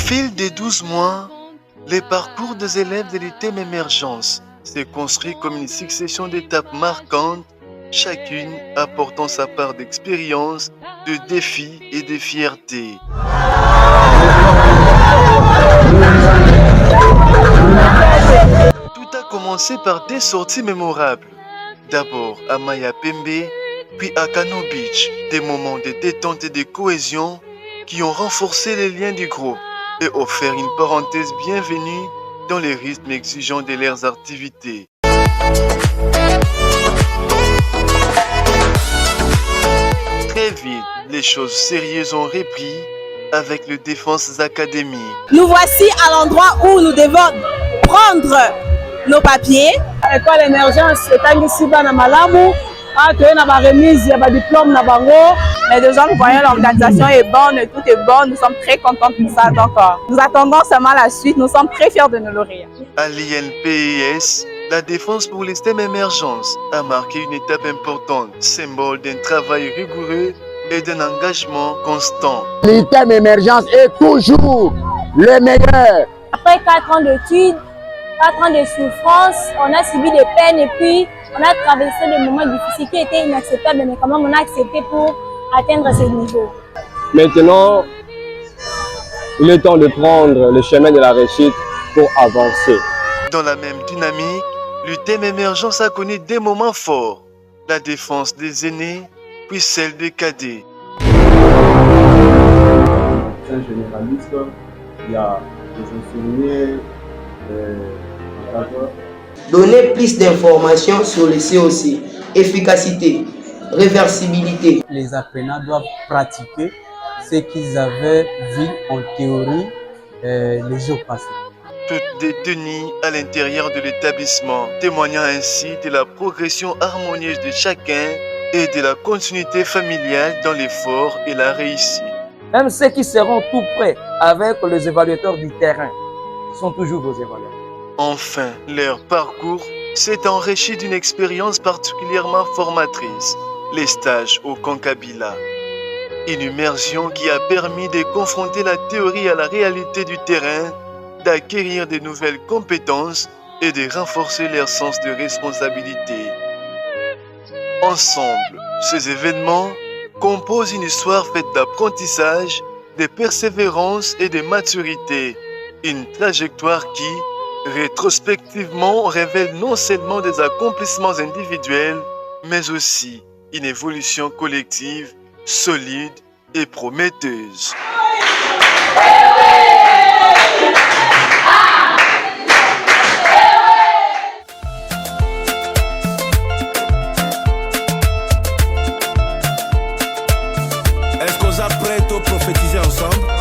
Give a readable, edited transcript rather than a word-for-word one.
fil des 12 mois, les parcours des élèves de l'ITEM Émergence s'est construit comme une succession d'étapes marquantes, chacune apportant sa part d'expérience, de défis et de fierté. Tout a commencé par des sorties mémorables. D'abord à Maya Pembe, puis à Kano Beach, des moments de détente et de cohésion qui ont renforcé les liens du groupe et offert une parenthèse bienvenue dans les rythmes exigeants de leurs activités. Très vite, les choses sérieuses ont repris avec le Défense Academy. Nous voici à l'endroit où nous devons prendre nos papiers. École Émergence est ici dans Malamu. Tu as une remise, il y a un diplôme dans Bango. Mais déjà, nous voyons l'organisation est bonne, tout est bon. Nous sommes très contents de ça. Donc, nous attendons seulement la suite. Nous sommes très fiers de nos lauréats. À l'INPES, la défense pour les STEM Émergence a marqué une étape importante, symbole d'un travail rigoureux et d'un engagement constant. L'ITEM Émergence est toujours le meilleur. Après 4 ans d'études, 4 ans de souffrance, on a subi des peines et puis on a traversé des moments difficiles qui étaient inacceptables, mais quand même on a accepté pour atteindre ce niveau. Maintenant, il est temps de prendre le chemin de la réussite pour avancer. Dans la même dynamique, l'ITEM Émergence a connu des moments forts. La défense des aînés, puis celle des cadets. C'est un généraliste, il y a des infirmiers, Donner plus d'informations sur le COC, efficacité, réversibilité. Les apprenants doivent pratiquer ce qu'ils avaient vu en théorie les jours passés. Toutes détenues à l'intérieur de l'établissement, témoignant ainsi de la progression harmonieuse de chacun et de la continuité familiale dans l'effort et la réussite. Même ceux qui seront tout prêts avec les évaluateurs du terrain sont toujours vos évaluateurs. Enfin, leur parcours s'est enrichi d'une expérience particulièrement formatrice, les stages au Concabila. Une immersion qui a permis de confronter la théorie à la réalité du terrain, d'acquérir de nouvelles compétences et de renforcer leur sens de responsabilité. Ensemble, ces événements composent une histoire faite d'apprentissage, de persévérance et de maturité. Une trajectoire qui, rétrospectivement, révèle non seulement des accomplissements individuels, mais aussi une évolution collective solide et prometteuse. Est-ce qu'on s'apprête à prophétiser ensemble?